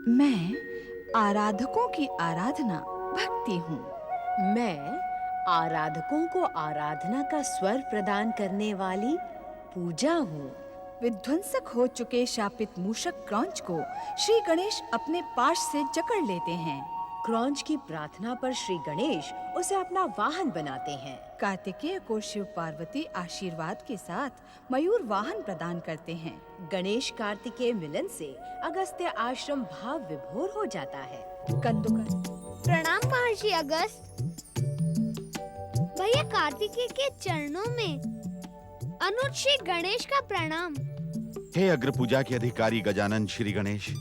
मैं आराधकों की आराधना भक्ति हूँ। मैं आराधकों को आराधना का स्वर प्रदान करने वाली पूजा हूँ। विध्वंसक हो चुके शापित मूषक क्रौंच को श्री गणेश अपने पाश से जकड़ लेते हैं। क्रौंच की प्रार्थना पर श्री गणेश उसे अपना वाहन बनाते हैं। कार्तिकेय को शिव पार्वती आशीर्वाद के साथ मयूर वाहन प्रदान करते हैं। गणेश कार्तिकेय मिलन से अगस्त्य आश्रम भाव विभोर हो जाता है। कंदुकर। प्रणाम महर्षि अगस्त। भैया कार्तिकेय के चरणों में अनुज श्री गणेश का प्रणाम। हे अग्र पूजा के अधिकारी गजानन श्री गणेश,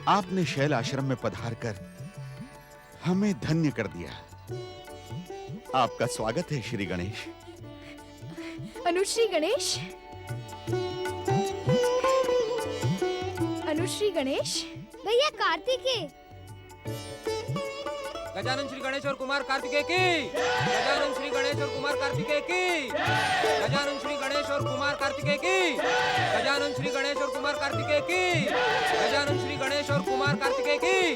आपने शैल आश्रम में पधारकर हमें धन्य कर दिया। आपका स्वागत है श्री गणेश। अनुज श्री गणेश, अनुज श्री गणेश। भैया कार्तिकेय। गजानन श्री गणेश और कुमार कार्तिकेय की। गजानन श्री गणेश और कुमार कार्तिकेय की। गजानन श्री गणेश और कुमार कार्तिकेय की। गजानन श्री गणेश और कुमार कार्तिकेय की। गजानन श्री गणेश और कुमार कार्तिकेय की।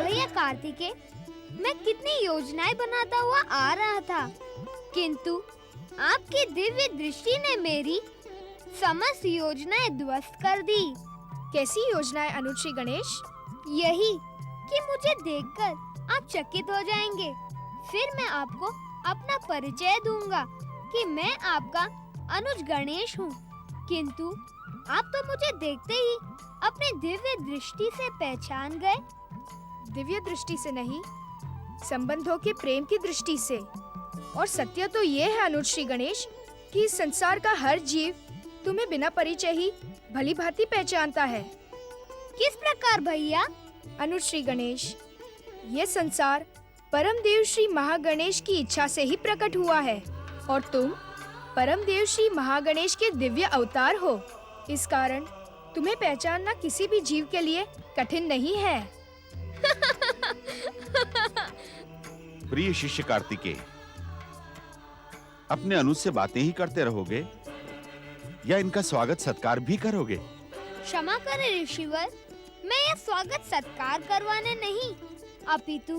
भैया कार्तिकेय, मैं कितनी योजनाएं बनाता हुआ आ रहा था, किंतु आपकी दिव्य दृष्टि ने मेरी समस्त योजनाएं ध्वस्त कर दी। कैसी योजनाएं अनुज श्री गणेश? यही कि मुझे देखकर आप चकित हो जाएंगे। फिर मैं आपको अपना परिचय दूंगा कि मैं आपका अनुज गणेश हूँ, किंतु आप तो मुझे देखते ही अपनी दिव्य दृष्टि से पहचान गए। दिव्य दृष्टि से नहीं, संबंधों के प्रेम की दृष्टि से। और सत्य तो ये है अनुज श्री गणेश कि इस संसार का हर जीव तुम्हें बिना परिचय ही भली भांति पहचानता है। किस प्रकार भैया? अनुज श्री गणेश, ये संसार परम देव श्री महागणेश की इच्छा से ही प्रकट हुआ है और तुम परम देव श्री महागणेश के दिव्य अवतार हो। इस कारण तुम्हें पहचानना किसी भी जीव के लिए कठिन नहीं है। प्रिय शिष्य कार्तिकेय, अपने अनुज से बातें ही करते रहोगे या इनका स्वागत सत्कार भी करोगे? क्षमा करें ऋषिवर, मैं यह स्वागत सत्कार करवाने नहीं, अपितु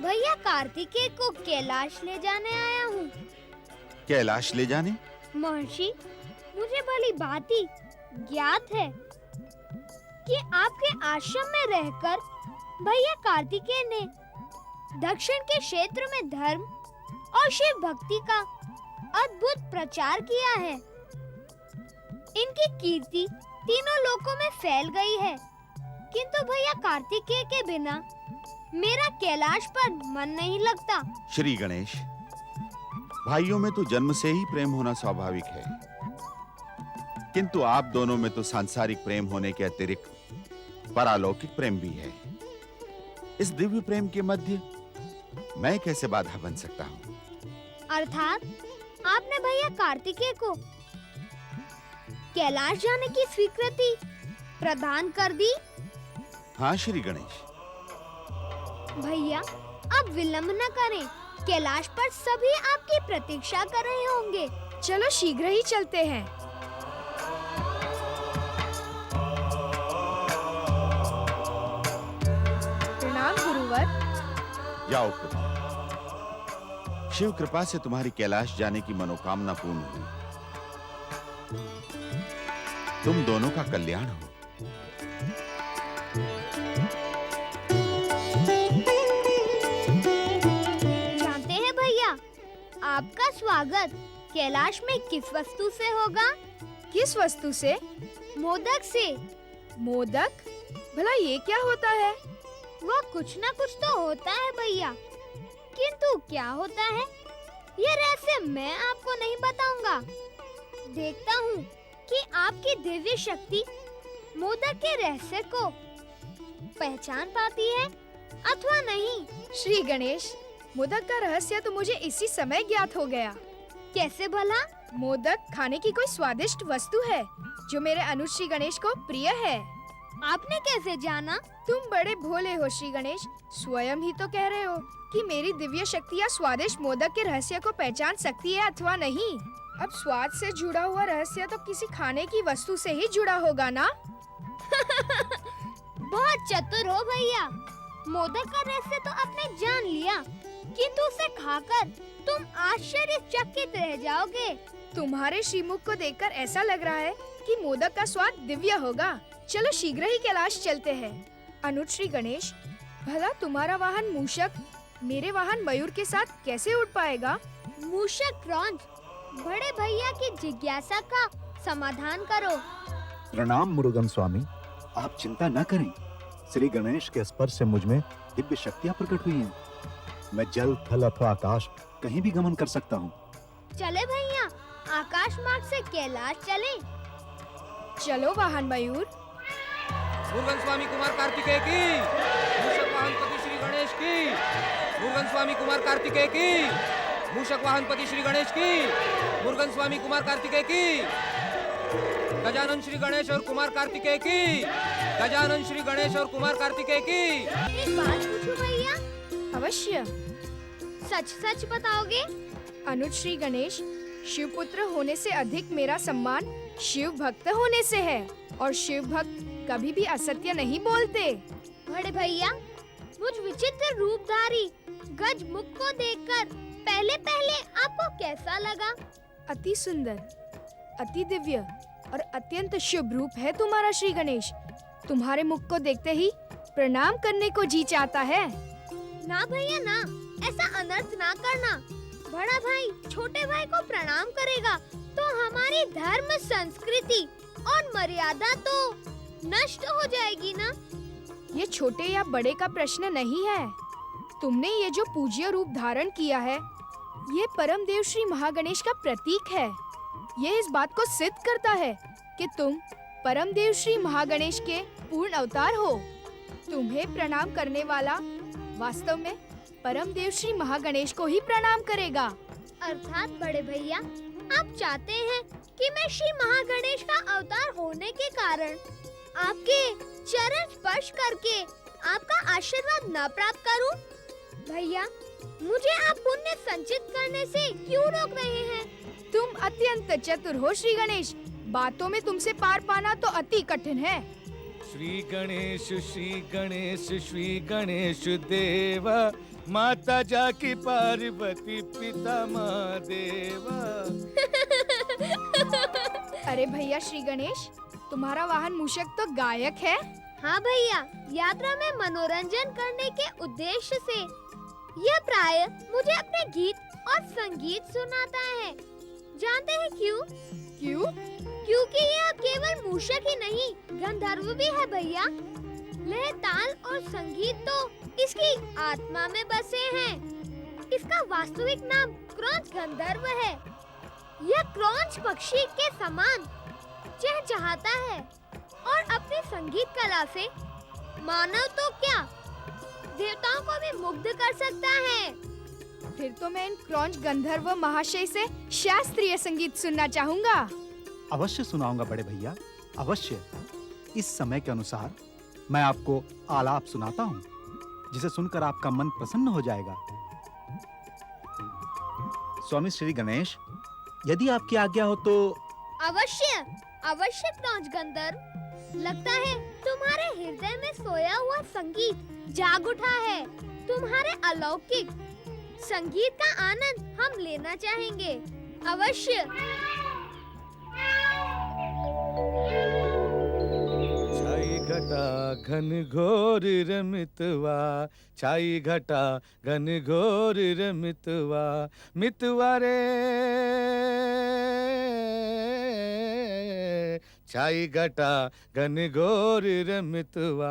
भैया कार्तिकेय को कैलाश ले जाने आया हूँ। कैलाश ले जाने? महर्षि, मुझे भली भांति ज्ञात है कि आपके आश्रम में रहकर भैया कार्तिकेय ने दक्षिण के क्षेत्र में धर्म और शिव भक्ति का अद्भुत प्रचार किया है। इनकी कीर्ति तीनों लोकों में फैल गई है, किंतु भैया कार्तिकेय के बिना मेरा कैलाश पर मन नहीं लगता। श्री गणेश, भाइयों में तो जन्म से ही प्रेम होना स्वाभाविक है, किंतु आप दोनों में तो सांसारिक प्रेम होने के अतिरिक्त परालौकिक प्रेम भी है। इस दिव्य प्रेम के मध्य मैं कैसे बाधा बन सकता हूँ? अर्थात आपने भैया कार्तिकेय को कैलाश जाने की स्वीकृति प्रदान कर दी? हाँ श्री गणेश। भैया अब विलंब न करें, कैलाश पर सभी आपकी प्रतीक्षा कर रहे होंगे। चलो शीघ्र ही चलते हैं। प्रणाम गुरुवर। जाओ पुत्र, शिव कृपा से तुम्हारी कैलाश जाने की मनोकामना पूर्ण हुई। तुम दोनों का कल्याण हो। जानते हैं भैया, आपका स्वागत कैलाश में किस वस्तु से होगा? किस वस्तु से? मोदक से। मोदक? भला ये क्या होता है? वह कुछ ना कुछ तो होता है भैया, किंतु क्या होता है ये रहस्य मैं आपको नहीं बताऊंगा। देखता हूँ कि आपकी दिव्य शक्ति मोदक के रहस्य को पहचान पाती है अथवा नहीं। श्री गणेश, मोदक का रहस्य तो मुझे इसी समय ज्ञात हो गया। कैसे भला? मोदक खाने की कोई स्वादिष्ट वस्तु है जो मेरे अनुज श्री गणेश को प्रिय है। आपने कैसे जाना? तुम बड़े भोले हो श्री गणेश, स्वयं ही तो कह रहे हो कि मेरी दिव्य शक्तियाँ स्वादिष्ट मोदक के रहस्य को पहचान सकती है अथवा नहीं। अब स्वाद से जुड़ा हुआ रहस्य तो किसी खाने की वस्तु से ही जुड़ा होगा ना? चतुर हो भैया। मोदक का रहस्य तो आपने जान लिया, किंतु उसे खाकर तुम आश्चर्यचकित रह जाओगे। तुम्हारे श्रीमुख को देखकर ऐसा लग रहा है कि मोदक का स्वाद दिव्य होगा। चलो शीघ्र ही कैलाश चलते हैं। अनुज श्री गणेश, भला तुम्हारा वाहन मूषक मेरे वाहन मयूर के साथ कैसे उड़ पाएगा? मूषक क्रॉंच, बड़े भैया की जिज्ञासा का समाधान करो। प्रणाम मुरुगन स्वामी, आप चिंता न करें। श्री गणेश के स्पर्श से मुझ में दिव्य शक्तियाँ प्रकट हुई हैं। मैं जल, थल अथवा आकाश कहीं भी गमन कर सकता हूँ। चले भैया, आकाश मार्ग से कैलाश चले। चलो वाहन मयूर। मुरुगन स्वामी कुमार कार्तिकेय की, मूषक वाहनपति श्री गणेश की, मुरुगन स्वामी कुमार कार्तिकेय की, मूषक वाहनपति श्री गणेश की, मुरुगन स्वामी कुमार कार्तिकेय की, गजानन श्री गणेश और कुमार कार्तिकेय की, गजानन श्री गणेश और कुमार कार्तिकेय की। एक बात पूछूं भैया? अवश्य। सच सच बताओगे? अनुज श्री गणेश, शिव पुत्र होने से अधिक मेरा सम्मान शिव भक्त होने से है, और शिव भक्त कभी भी असत्य नहीं बोलते। बड़े भैया, मुझ विचित्र रूपधारी गज मुख को देखकर पहले पहले आपको कैसा लगा? अति सुंदर, अति दिव्य और अत्यंत शुभ रूप है तुम्हारा श्री गणेश। तुम्हारे मुख को देखते ही प्रणाम करने को जी चाहता है। ना भैया ना, ऐसा अनर्थ ना करना। बड़ा भाई छोटे भाई को प्रणाम करेगा तो हमारी धर्म, संस्कृति और मर्यादा तो नष्ट हो जाएगी ना। ये छोटे या बड़े का प्रश्न नहीं है। तुमने ये जो पूज्य रूप धारण किया है, ये परम देव श्री महागणेश का प्रतीक है। ये इस बात को सिद्ध करता है कि तुम परम देव श्री महागणेश के पूर्ण अवतार हो। तुम्हें प्रणाम करने वाला वास्तव में परम देव श्री महागणेश को ही प्रणाम करेगा। अर्थात बड़े भैया, आप चाहते हैं कि मैं श्री महागणेश का अवतार होने के कारण आपके चरण स्पर्श करके आपका आशीर्वाद न प्राप्त करूं? भैया, मुझे आप पुण्य संचित करने से क्यों रोक रहे हैं? तुम अत्यंत चतुर हो श्री गणेश। बातों में तुमसे पार पाना तो अति कठिन है। श्री गणेश श्री गणेश देव, माता जाकी पार्वती पिता महादेव। अरे भैया श्री गणेश, तुम्हारा वाहन मूषक तो गायक है। हाँ भैया, यात्रा में मनोरंजन करने के उद्देश्य से यह प्राय मुझे अपने गीत और संगीत सुनाता है। जानते हैं क्यों? क्यों? क्योंकि यह केवल मूषक ही नहीं, गंधर्व भी है भैया। लय, ताल और संगीत तो इसकी आत्मा में बसे हैं। इसका वास्तविक नाम क्रौंच गंधर्व है। यह क्रौंच पक्षी के समान चहचहाता है और अपनी संगीत कला से मानव तो क्या, देवताओं को भी मुग्ध कर सकता है। फिर तो मैं इन क्रौंच गंधर्व महाशय से शास्त्रीय संगीत सुनना चाहूँगा। अवश्य सुनाऊंगा बड़े भैया, अवश्य। इस समय के अनुसार मैं आपको आलाप सुनाता हूँ, जिसे सुनकर आपका मन प्रसन्न हो जाएगा। स्वामी श्री गणेश, यदि आपकी आज्ञा हो तो। अवश्य अवश्य क्रौंच गंधर्व, लगता है तुम्हारे हृदय में सोया हुआ संगीत जाग उठा है। तुम्हारे अलौकिक संगीत का आनंद हम लेना चाहेंगे। अवश्य। छाई घटा घन घोर रमितवा, छाई घटा घन घोर रमितवा, मितवा रे छाई घटा घन घोर रमितवा,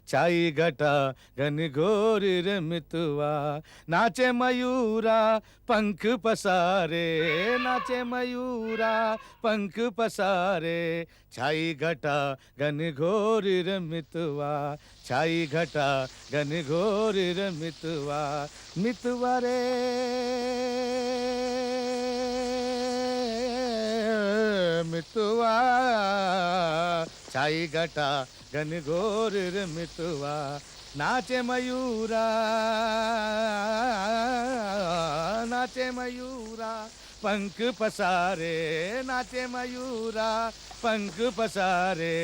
छाई घटा घन घोर रमितवा। नाचे मयूरा पंख पसारे, नाचे मयूरा पंख पसारे, छाई घटा घन घोर रमितवा, छाई घटा घन घोर रमितवा, मितवा रे मितवा, छाई घटा घन घोर रमितवा। नाचे मयूरा, नाचे मयूरा पंख पसारे, नाचे मयूरा पंख पसारे,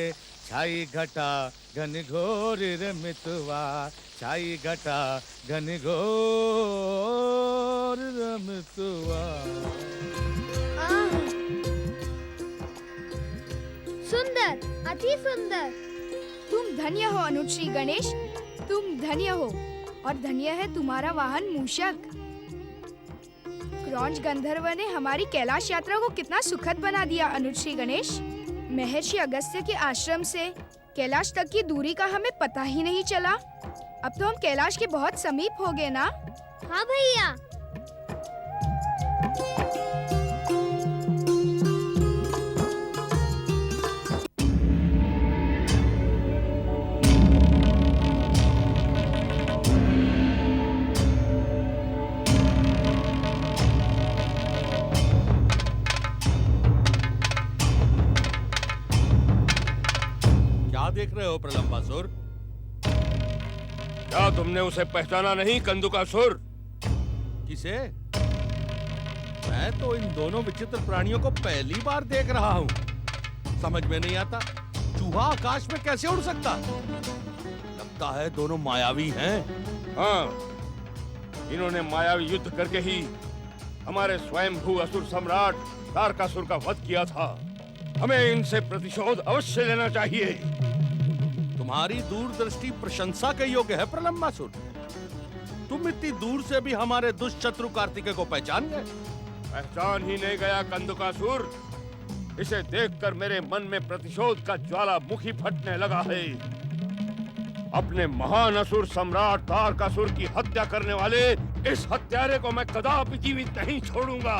छाई घटा घनघोर रे मितवा, छाई घटा घनघोर रे मितवा। आह! सुंदर, अति सुंदर। तुम धन्य हो अनुज श्री गणेश, तुम धन्य हो, और धन्य है तुम्हारा वाहन मूषक। क्रौंच गंधर्व ने हमारी कैलाश यात्रा को कितना सुखद बना दिया अनुज श्री गणेश। महर्षि अगस्त्य के आश्रम से कैलाश तक की दूरी का हमें पता ही नहीं चला। अब तो हम कैलाश के बहुत समीप हो गए ना। हाँ भैया। क्या देख रहे हो प्रलंबासुर? क्या तुमने उसे पहचाना नहीं, कंदुकासुर? किसे? मैं तो इन दोनों विचित्र प्राणियों को पहली बार देख रहा हूँ। समझ में नहीं आता, चूहा आकाश में कैसे उड़ सकता? लगता है दोनों मायावी हैं। हाँ, इन्होंने मायावी युद्ध करके ही हमारे स्वयंभू असुर सम्राट तारकासुर का वध किया था। हमें इनसे प्रतिशोध अवश्य लेना चाहिए। तुम्हारी दूरदृष्टि प्रशंसा के योग्य है प्रलंबासुर। तुम इतनी दूर से भी हमारे दुष्ट शत्रु कार्तिकेय को पहचान गए। पहचान ही नहीं गया कंदुकासुर। इसे देखकर मेरे मन में प्रतिशोध का ज्वालामुखी फटने लगा है। अपने महान असुर सम्राट तारकासुर की हत्या करने वाले इस हत्यारे को मैं कदापि जीवित नहीं छोड़ूंगा।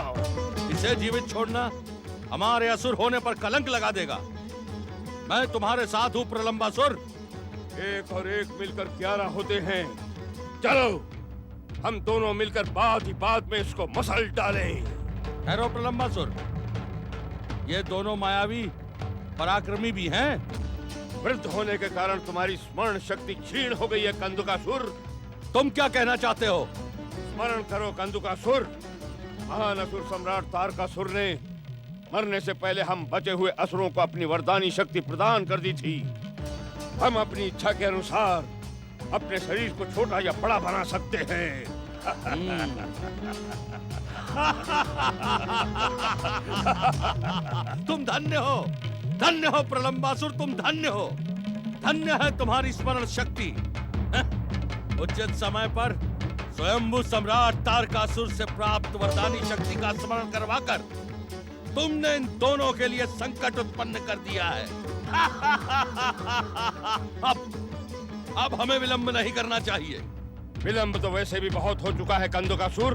इसे जीवित छोड़ना हमारे असुर होने पर कलंक लगा देगा। मैं तुम्हारे साथ हूँ प्रलंबासुर। एक और एक मिलकर 11 होते हैं। चलो हम दोनों मिलकर बात ही बात में इसको मसल डालें। ठहरो प्रलंबासुर, ये दोनों मायावी पराक्रमी भी हैं। वृद्ध होने के कारण तुम्हारी स्मरण शक्ति क्षीण हो गई है कंदुकासुर। तुम क्या कहना चाहते हो? स्मरण करो कंदुकासुर, महान असुर सम्राट तारकासुर ने मरने से पहले हम बचे हुए असुरों को अपनी वरदानी शक्ति प्रदान कर दी थी। हम अपनी इच्छा के अनुसार अपने शरीर को छोटा या बड़ा बना सकते हैं। तुम धन्य हो प्रलंबासुर, तुम धन्य हो। धन्य है तुम्हारी स्मरण शक्ति। उचित समय पर स्वयंभू सम्राट तारकासुर से प्राप्त वरदानी शक्ति का स्मरण करवाकर तुमने इन दोनों के लिए संकट उत्पन्न कर दिया है। अब हमें विलंब नहीं करना चाहिए। विलंब तो वैसे भी बहुत हो चुका है कंदुकासुर।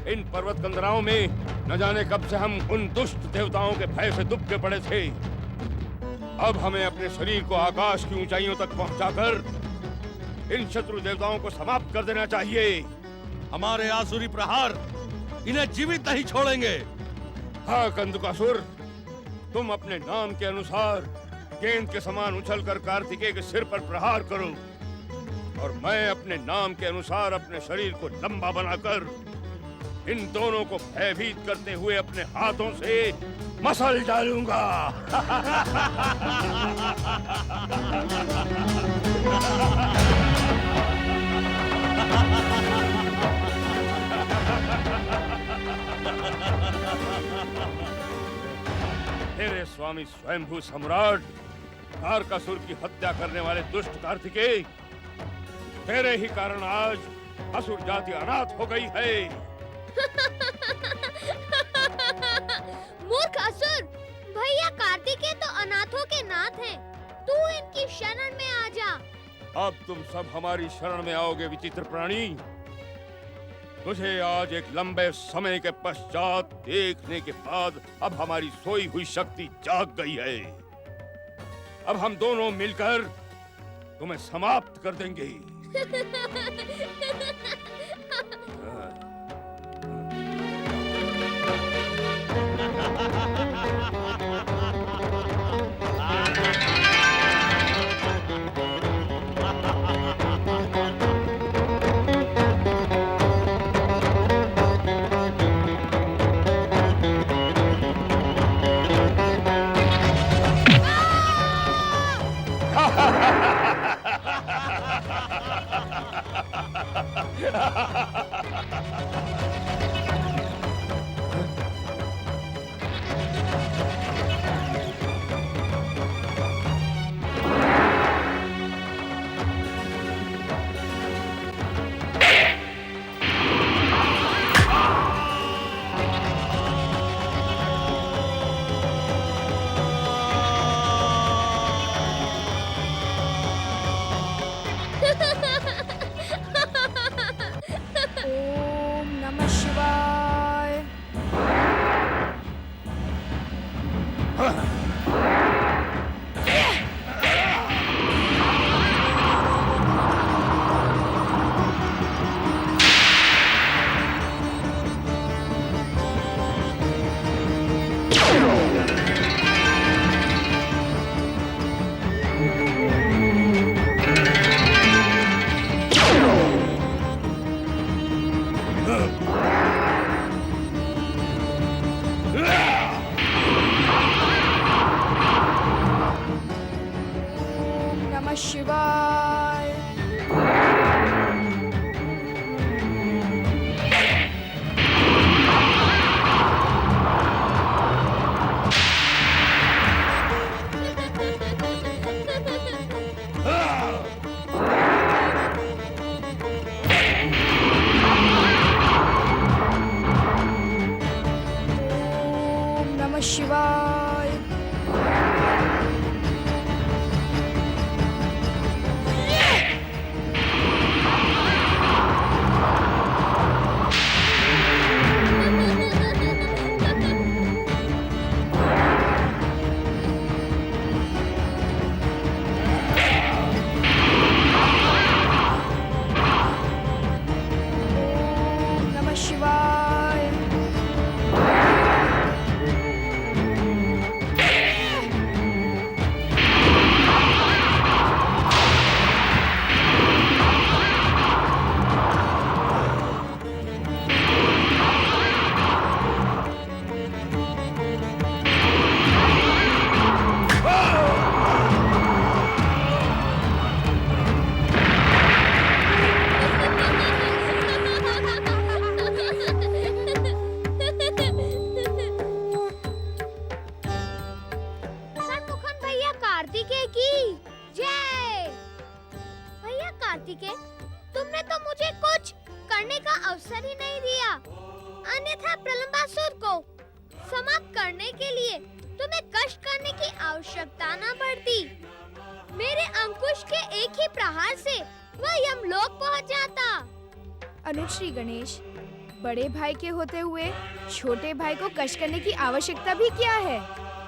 इन पर्वत कंदराओं में न जाने कब से हम उन दुष्ट देवताओं के भय से दुबके पड़े थे। अब हमें अपने शरीर को आकाश की ऊंचाइयों तक पहुंचाकर इन शत्रु देवताओं को समाप्त कर देना चाहिए। हमारे आसुरी प्रहार इन्हें जीवित नहीं छोड़ेंगे। हाँ कंदुकासुर, तुम अपने नाम के अनुसार गेंद के समान उछलकर कार्तिकेय के सिर पर प्रहार करो, और मैं अपने नाम के अनुसार अपने शरीर को लंबा बनाकर इन दोनों को भयभीत करते हुए अपने हाथों से मसल डालूंगा। तेरे स्वामी स्वयंभू सम्राट तारकासुर की हत्या करने वाले दुष्ट कार्तिकेय, तेरे ही कारण आज असुर जाति अनाथ हो गई है। मूर्ख असुर, भैया कार्तिकेय तो अनाथों के नाथ हैं। तू इनकी शरण में आ जा। अब तुम सब हमारी शरण में आओगे विचित्र प्राणी। तुझे आज एक लंबे समय के पश्चात देखने के बाद अब हमारी सोई हुई शक्ति जाग गई है। अब हम दोनों मिलकर तुम्हें समाप्त कर देंगे। शिवाय। ओम नमः शिवाय। ओम नमः शिवाय। षणमुखन भैया कार्तिकेय की जय। भैया कार्तिकेय, तुमने तो मुझे कुछ करने का अवसर ही नहीं दिया, अन्यथा प्रलंबासुर को समाप्त करने के लिए तुम्हें कष्ट करने की आवश्यकता न पड़ती। मेरे अंकुश के एक ही प्रहार से वह यमलोक पहुंच जाता। अनुज श्री गणेश, बड़े भाई के होते हुए छोटे भाई को कष्ट करने की आवश्यकता भी क्या है?